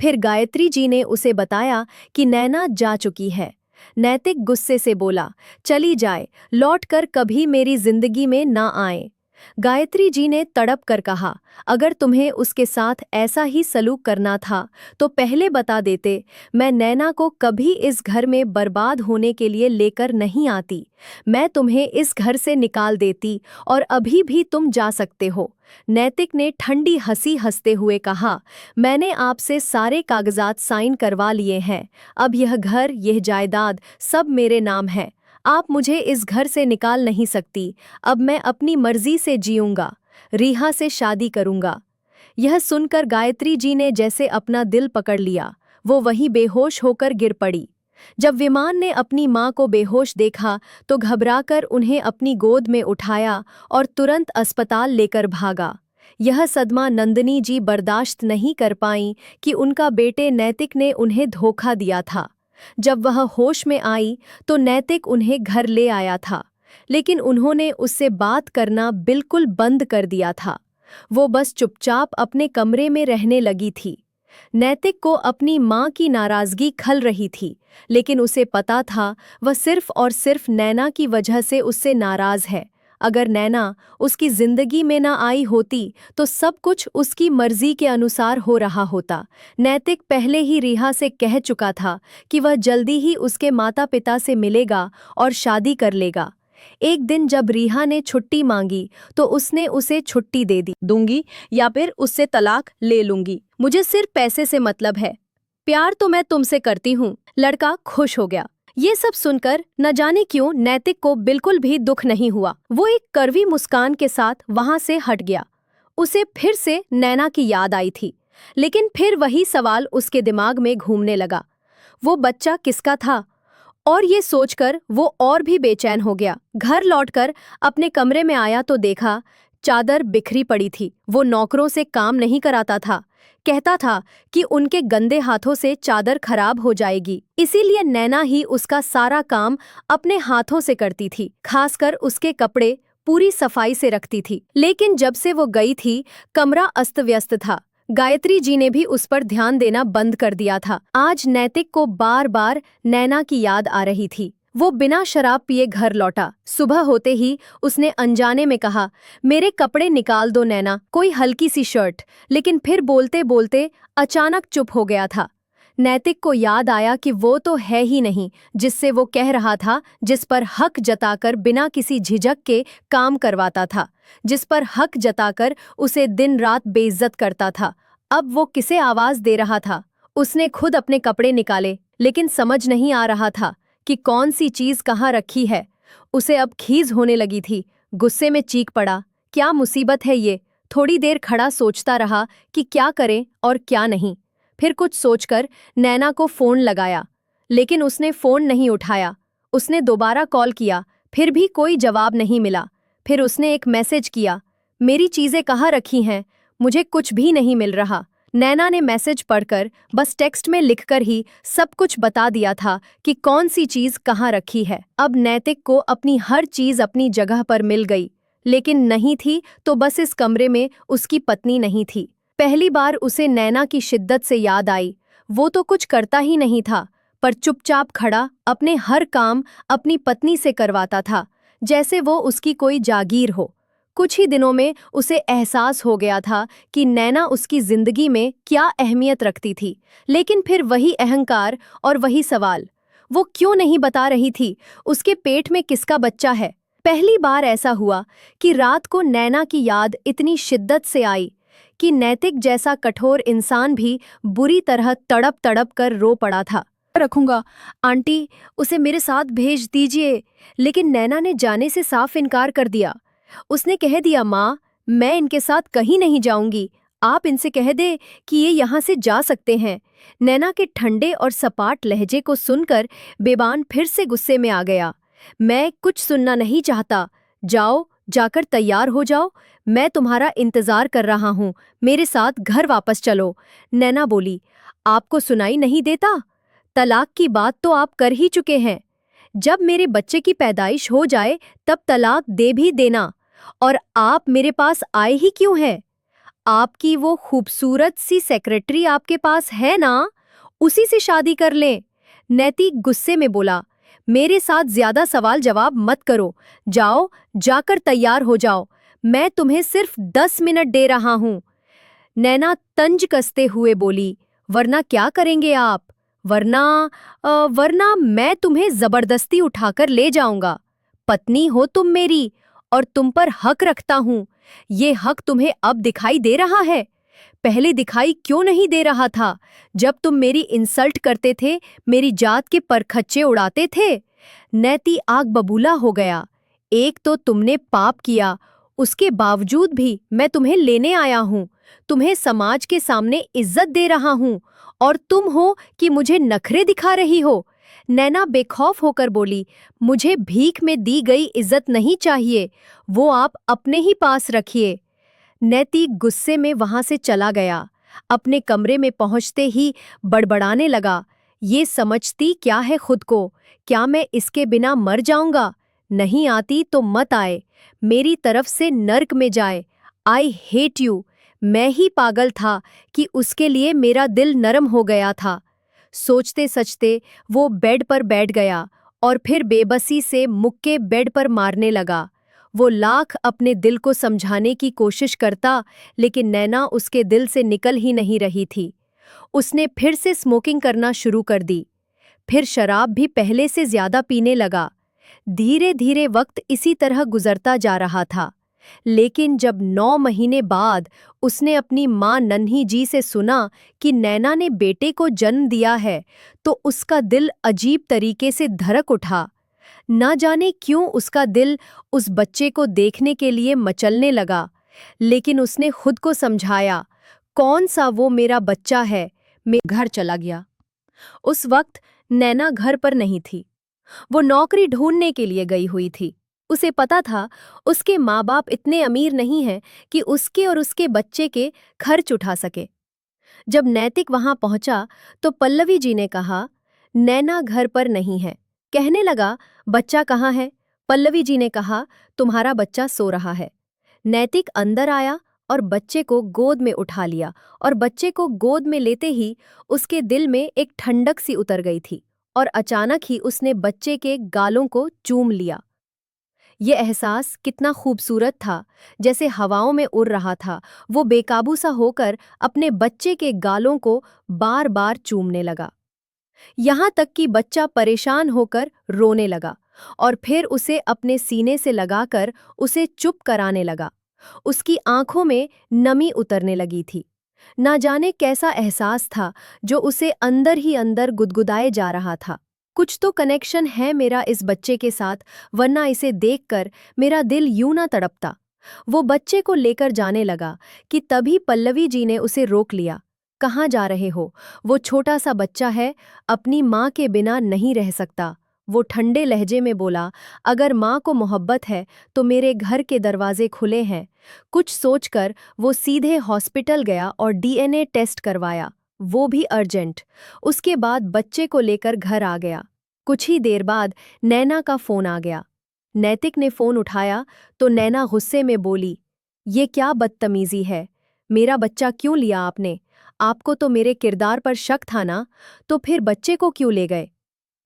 फिर गायत्री जी ने उसे बताया कि नैना जा चुकी है। नैतिक गुस्से से बोला, चली जाए, लौट कर कभी मेरी जिंदगी में ना आए। गायत्री जी ने तड़प कर कहा, अगर तुम्हें उसके साथ ऐसा ही सलूक करना था तो पहले बता देते, मैं नैना को कभी इस घर में बर्बाद होने के लिए लेकर नहीं आती। मैं तुम्हें इस घर से निकाल देती और अभी भी तुम जा सकते हो। नैतिक ने ठंडी हंसी हंसते हुए कहा, मैंने आपसे सारे कागजात साइन करवा लिए हैं। अब यह घर, यह जायदाद सब मेरे नाम है। आप मुझे इस घर से निकाल नहीं सकती। अब मैं अपनी मर्जी से जीऊंगा, रिहा से शादी करूंगा। यह सुनकर गायत्री जी ने जैसे अपना दिल पकड़ लिया। वो वहीं बेहोश होकर गिर पड़ी। जब विमान ने अपनी माँ को बेहोश देखा तो घबराकर उन्हें अपनी गोद में उठाया और तुरंत अस्पताल लेकर भागा। यह सदमा नंदिनी जी बर्दाश्त नहीं कर पाईं कि उनका बेटे नैतिक ने उन्हें धोखा दिया था। जब वह होश में आई तो नैतिक उन्हें घर ले आया था, लेकिन उन्होंने उससे बात करना बिल्कुल बंद कर दिया था। वो बस चुपचाप अपने कमरे में रहने लगी थी। नैतिक को अपनी माँ की नाराजगी खल रही थी, लेकिन उसे पता था वह सिर्फ और सिर्फ नैना की वजह से उससे नाराज है। अगर नैना उसकी जिंदगी में ना आई होती तो सब कुछ उसकी मर्जी के अनुसार हो रहा होता। नैतिक पहले ही रिहा से कह चुका था कि वह जल्दी ही उसके माता पिता से मिलेगा और शादी कर लेगा। एक दिन जब रिहा ने छुट्टी मांगी तो उसने उसे छुट्टी दे दी। दूंगी या फिर उससे तलाक ले लूंगी, मुझे सिर्फ पैसे से मतलब है। प्यार तो मैं तुमसे करती हूँ। लड़का खुश हो गया। ये सब सुनकर न जाने क्यों नैतिक को बिल्कुल भी दुख नहीं हुआ। वो एक कड़वी मुस्कान के साथ वहां से हट गया। उसे फिर से नैना की याद आई थी, लेकिन फिर वही सवाल उसके दिमाग में घूमने लगा, वो बच्चा किसका था? और ये सोचकर वो और भी बेचैन हो गया। घर लौटकर अपने कमरे में आया तो देखा चादर बिखरी पड़ी थी। वो नौकरों से काम नहीं कराता था, कहता था कि उनके गंदे हाथों से चादर खराब हो जाएगी, इसीलिए नैना ही उसका सारा काम अपने हाथों से करती थी। खासकर उसके कपड़े पूरी सफाई से रखती थी। लेकिन जब से वो गई थी कमरा अस्त व्यस्त था। गायत्री जी ने भी उस पर ध्यान देना बंद कर दिया था। आज नैतिक को बार बार नैना की याद आ रही थी। वो बिना शराब पिए घर लौटा। सुबह होते ही उसने अनजाने में कहा, मेरे कपड़े निकाल दो नैना, कोई हल्की सी शर्ट। लेकिन फिर बोलते बोलते अचानक चुप हो गया था। नैतिक को याद आया कि वो तो है ही नहीं जिससे वो कह रहा था, जिस पर हक जताकर बिना किसी झिझक के काम करवाता था, जिस पर हक जताकर उसे दिन रात बेइज्जत करता था। अब वो किसे आवाज दे रहा था? उसने खुद अपने कपड़े निकाले, लेकिन समझ नहीं आ रहा था कि कौन सी चीज कहाँ रखी है। उसे अब खीज होने लगी थी। गुस्से में चीख पड़ा, क्या मुसीबत है ये? थोड़ी देर खड़ा सोचता रहा कि क्या करे और क्या नहीं। फिर कुछ सोचकर नैना को फोन लगाया, लेकिन उसने फोन नहीं उठाया। उसने दोबारा कॉल किया, फिर भी कोई जवाब नहीं मिला। फिर उसने एक मैसेज किया, मेरी चीजें कहाँ रखी हैं? मुझे कुछ भी नहीं मिल रहा। नैना ने मैसेज पढ़कर बस टेक्स्ट में लिखकर ही सब कुछ बता दिया था कि कौन सी चीज कहाँ रखी है। अब नैतिक को अपनी हर चीज अपनी जगह पर मिल गई, लेकिन नहीं थी तो बस इस कमरे में उसकी पत्नी नहीं थी। पहली बार उसे नैना की शिद्दत से याद आई। वो तो कुछ करता ही नहीं था, पर चुपचाप खड़ा अपने हर काम अपनी पत्नी से करवाता था, जैसे वो उसकी कोई जागीर हो। कुछ ही दिनों में उसे एहसास हो गया था कि नैना उसकी जिंदगी में क्या अहमियत रखती थी। लेकिन फिर वही अहंकार और वही सवाल, वो क्यों नहीं बता रही थी उसके पेट में किसका बच्चा है। पहली बार ऐसा हुआ कि रात को नैना की याद इतनी शिद्दत से आई कि नैतिक जैसा कठोर इंसान भी बुरी तरह तड़प तड़प कर रो पड़ा था। रखूंगा आंटी, उसे मेरे साथ भेज दीजिए। लेकिन नैना ने जाने से साफ इनकार कर दिया। उसने कह दिया, माँ, मैं इनके साथ कहीं नहीं जाऊंगी, आप इनसे कह दे कि ये यहाँ से जा सकते हैं। नैना के ठंडे और सपाट लहजे को सुनकर बेबान फिर से गुस्से में आ गया। मैं कुछ सुनना नहीं चाहता, जाओ, जाकर तैयार हो जाओ, मैं तुम्हारा इंतजार कर रहा हूँ, मेरे साथ घर वापस चलो। नैना बोली, आपको सुनाई नहीं देता? तलाक की बात तो आप कर ही चुके हैं। जब मेरे बच्चे की पैदाइश हो जाए तब तलाक दे भी देना। और आप मेरे पास आए ही क्यों हैं? आपकी वो खूबसूरत सी सेक्रेटरी आपके पास है ना, उसी से शादी कर लें। नैतिक गुस्से में बोला, मेरे साथ ज्यादा सवाल जवाब मत करो, जाओ, जाकर तैयार हो जाओ, मैं तुम्हें सिर्फ 10 मिनट दे रहा हूं। नैना तंज कसते हुए बोली, वरना क्या करेंगे आप? वरना वरना मैं तुम्हें जबरदस्ती उठाकर ले जाऊंगा। पत्नी हो तुम मेरी, और तुम पर हक रखता हूं। ये हक तुम्हें अब दिखाई दे रहा है। पहले दिखाई क्यों नहीं दे रहा था, जब तुम मेरी इंसल्ट करते थे, मेरी जात के परखच्चे उड़ाते थे? नैति आग बबूला हो गया। एक तो तुमने पाप किया, उसके बावजूद भी मैं तुम्हें लेने आया हूं, तुम्हें समाज के सामने इज्जत दे रहा हूं, और तुम हो कि मुझे नखरे दिखा रही हो। नैना बेखौफ होकर बोली, मुझे भीख में दी गई इज्जत नहीं चाहिए, वो आप अपने ही पास रखिए। नैति गुस्से में वहां से चला गया। अपने कमरे में पहुंचते ही बड़बड़ाने लगा, ये समझती क्या है खुद को? क्या मैं इसके बिना मर जाऊंगा? नहीं आती तो मत आए, मेरी तरफ से नर्क में जाए। I hate you. मैं ही पागल था कि उसके लिए मेरा दिल नरम हो गया था। सोचते सचते वो बेड पर बैठ गया और फिर बेबसी से मुक्के बेड पर मारने लगा। वो लाख अपने दिल को समझाने की कोशिश करता, लेकिन नैना उसके दिल से निकल ही नहीं रही थी। उसने फिर से स्मोकिंग करना शुरू कर दी, फिर शराब भी पहले से ज्यादा पीने लगा। धीरे धीरे वक्त इसी तरह गुजरता जा रहा था। लेकिन जब 9 महीने बाद उसने अपनी माँ नन्ही जी से सुना कि नैना ने बेटे को जन्म दिया है, तो उसका दिल अजीब तरीके से धड़क उठा। ना जाने क्यों उसका दिल उस बच्चे को देखने के लिए मचलने लगा। लेकिन उसने खुद को समझाया, कौन सा वो मेरा बच्चा है। मैं घर चला गया। उस वक्त नैना घर पर नहीं थी। वो नौकरी ढूंढने के लिए गई हुई थी। उसे पता था उसके माँ बाप इतने अमीर नहीं हैं कि उसके और उसके बच्चे के खर्च उठा सके। जब नैतिक वहां पहुंचा तो पल्लवी जी ने कहा, नैना घर पर नहीं है। कहने लगा, बच्चा कहाँ है? पल्लवी जी ने कहा, तुम्हारा बच्चा सो रहा है। नैतिक अंदर आया और बच्चे को गोद में उठा लिया, और बच्चे को गोद में लेते ही उसके दिल में एक ठंडक सी उतर गई थी, और अचानक ही उसने बच्चे के गालों को चूम लिया। ये एहसास कितना खूबसूरत था, जैसे हवाओं में उड़ रहा था। वो बेकाबू सा होकर अपने बच्चे के गालों को बार बार चूमने लगा, यहाँ तक कि बच्चा परेशान होकर रोने लगा, और फिर उसे अपने सीने से लगाकर उसे चुप कराने लगा। उसकी आंखों में नमी उतरने लगी थी। ना जाने कैसा एहसास था जो उसे अंदर ही अंदर गुदगुदाए जा रहा था। कुछ तो कनेक्शन है मेरा इस बच्चे के साथ, वरना इसे देखकर मेरा दिल यूं ना तड़पता। वो बच्चे को लेकर जाने लगा कि तभी पल्लवी जी ने उसे रोक लिया। कहाँ जा रहे हो? वो छोटा सा बच्चा है, अपनी माँ के बिना नहीं रह सकता। वो ठंडे लहजे में बोला, अगर माँ को मोहब्बत है तो मेरे घर के दरवाजे खुले हैं। कुछ सोचकर वो सीधे हॉस्पिटल गया और डीएनए टेस्ट करवाया, वो भी अर्जेंट। उसके बाद बच्चे को लेकर घर आ गया। कुछ ही देर बाद नैना का फोन आ गया। नैतिक ने फोन उठाया तो नैना गुस्से में बोली, ये क्या बदतमीजी है? मेरा बच्चा क्यों लिया आपने? आपको तो मेरे किरदार पर शक था ना, तो फिर बच्चे को क्यों ले गए?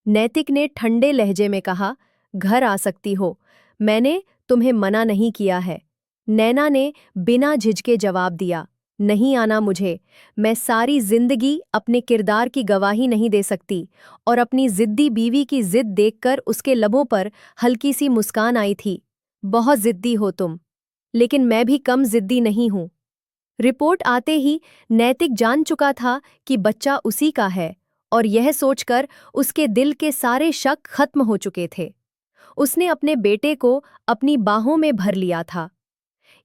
नैतिक ने ठंडे लहजे में कहा, घर आ सकती हो, मैंने तुम्हें मना नहीं किया है। नैना ने बिना झिझके जवाब दिया, नहीं आना मुझे। मैं सारी जिंदगी अपने किरदार की गवाही नहीं दे सकती। और अपनी जिद्दी बीवी की जिद देखकर उसके लबों पर हल्की सी मुस्कान आई थी। बहुत जिद्दी हो तुम, लेकिन मैं भी कम जिद्दी नहीं हूं। रिपोर्ट आते ही नैतिक जान चुका था कि बच्चा उसी का है, और यह सोचकर उसके दिल के सारे शक खत्म हो चुके थे। उसने अपने बेटे को अपनी बाहों में भर लिया था।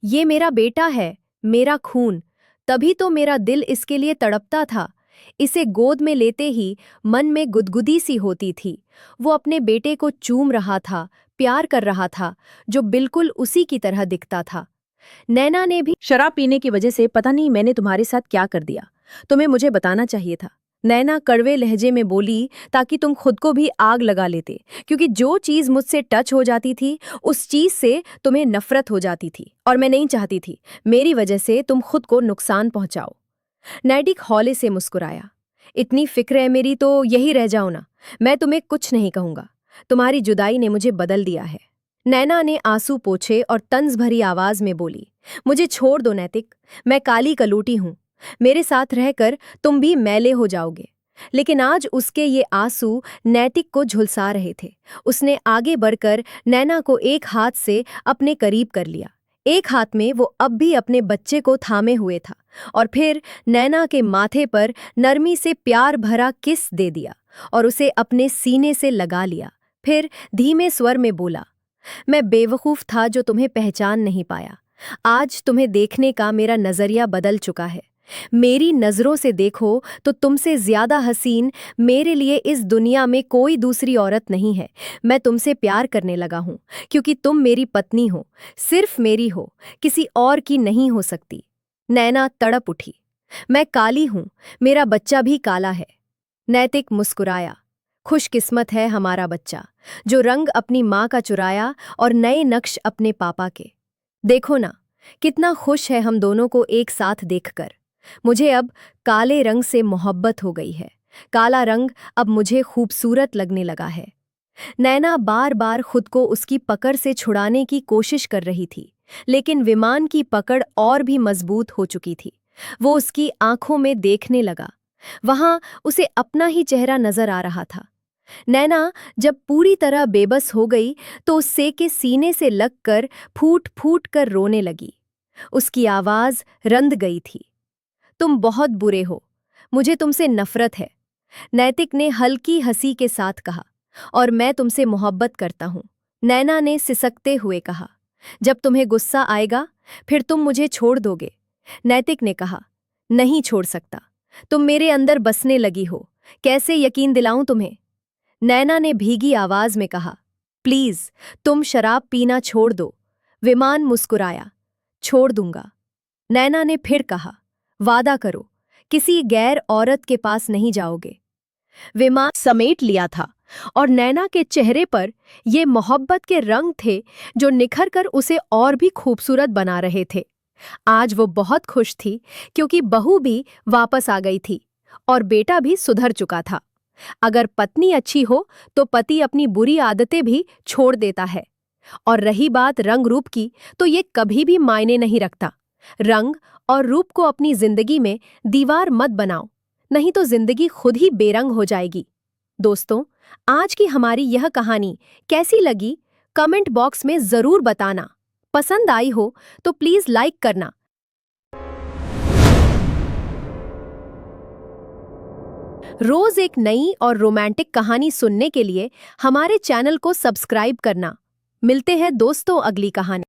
ये मेरा बेटा है, मेरा खून, तभी तो मेरा दिल इसके लिए तड़पता था। इसे गोद में लेते ही मन में गुदगुदी सी होती थी। वो अपने बेटे को चूम रहा था, प्यार कर रहा था, जो बिल्कुल उसी की तरह दिखता था। नैना ने भी शराब पीने की वजह से पता नहीं मैंने तुम्हारे साथ क्या कर दिया, तुम्हें मुझे बताना चाहिए था। नैना कड़वे लहजे में बोली, ताकि तुम खुद को भी आग लगा लेते, क्योंकि जो चीज मुझसे टच हो जाती थी उस चीज से तुम्हें नफरत हो जाती थी, और मैं नहीं चाहती थी मेरी वजह से तुम खुद को नुकसान पहुंचाओ। नैडिक हौले से मुस्कुराया, इतनी फिक्र है मेरी तो यही रह जाओ ना, मैं तुम्हें कुछ नहीं कहूंगा। तुम्हारी जुदाई ने मुझे बदल दिया है। नैना ने आंसू पोंछे और तंज भरी आवाज में बोली, मुझे छोड़ दो नैतिक, मैं काली कलूटी हूं। मेरे साथ रहकर तुम भी मैले हो जाओगे। लेकिन आज उसके ये आंसू नैतिक को झुलसा रहे थे। उसने आगे बढ़कर नैना को एक हाथ से अपने करीब कर लिया। एक हाथ में वो अब भी अपने बच्चे को थामे हुए था और फिर नैना के माथे पर नरमी से प्यार भरा किस दे दिया और उसे अपने सीने से लगा लिया। फिर धीमे स्वर में बोला, मैं बेवकूफ़ था जो तुम्हें पहचान नहीं पाया। आज तुम्हें देखने का मेरा नज़रिया बदल चुका है। मेरी नज़रों से देखो तो तुमसे ज़्यादा हसीन मेरे लिए इस दुनिया में कोई दूसरी औरत नहीं है। मैं तुमसे प्यार करने लगा हूँ क्योंकि तुम मेरी पत्नी हो, सिर्फ मेरी हो, किसी और की नहीं हो सकती। नैना तड़प उठी, मैं काली हूँ, मेरा बच्चा भी काला है। नैतिक मुस्कुराया, खुशकिस्मत है हमारा बच्चा जो रंग अपनी माँ का चुराया और नए नक्श अपने पापा के। देखो ना, कितना खुश है हम दोनों को एक साथ देखकर। मुझे अब काले रंग से मोहब्बत हो गई है। काला रंग अब मुझे खूबसूरत लगने लगा है। नैना बार बार खुद को उसकी पकड़ से छुड़ाने की कोशिश कर रही थी, लेकिन विमान की पकड़ और भी मजबूत हो चुकी थी। वो उसकी आंखों में देखने लगा। वहां उसे अपना ही चेहरा नजर आ रहा था। नैना जब पूरी तरह बेबस हो गई तो उससे के सीने से लगकर फूट फूट कर रोने लगी। उसकी आवाज रंध गई थी, तुम बहुत बुरे हो, मुझे तुमसे नफरत है। नैतिक ने हल्की हंसी के साथ कहा, और मैं तुमसे मोहब्बत करता हूं। नैना ने सिसकते हुए कहा, जब तुम्हें गुस्सा आएगा फिर तुम मुझे छोड़ दोगे। नैतिक ने कहा, नहीं छोड़ सकता, तुम मेरे अंदर बसने लगी हो, कैसे यकीन दिलाऊं तुम्हें। नैना ने भीगी आवाज में कहा, प्लीज तुम शराब पीना छोड़ दो। विमान मुस्कुराया, छोड़ दूंगा। नैना ने फिर कहा, वादा करो, किसी गैर औरत के पास नहीं जाओगे। विमान समेट लिया था और नैना के चेहरे पर ये मोहब्बत के रंग थे जो निखर कर उसे और भी खूबसूरत बना रहे थे। आज वो बहुत खुश थी क्योंकि बहू भी वापस आ गई थी और बेटा भी सुधर चुका था। अगर पत्नी अच्छी हो तो पति अपनी बुरी आदतें भी छोड़ देता है। और रही बात रंग रूप की, तो ये कभी भी मायने नहीं रखता। रंग और रूप को अपनी जिंदगी में दीवार मत बनाओ, नहीं तो जिंदगी खुद ही बेरंग हो जाएगी। दोस्तों, आज की हमारी यह कहानी कैसी लगी कमेंट बॉक्स में जरूर बताना। पसंद आई हो तो प्लीज लाइक करना। रोज एक नई और रोमांटिक कहानी सुनने के लिए हमारे चैनल को सब्सक्राइब करना। मिलते हैं दोस्तों अगली कहानी।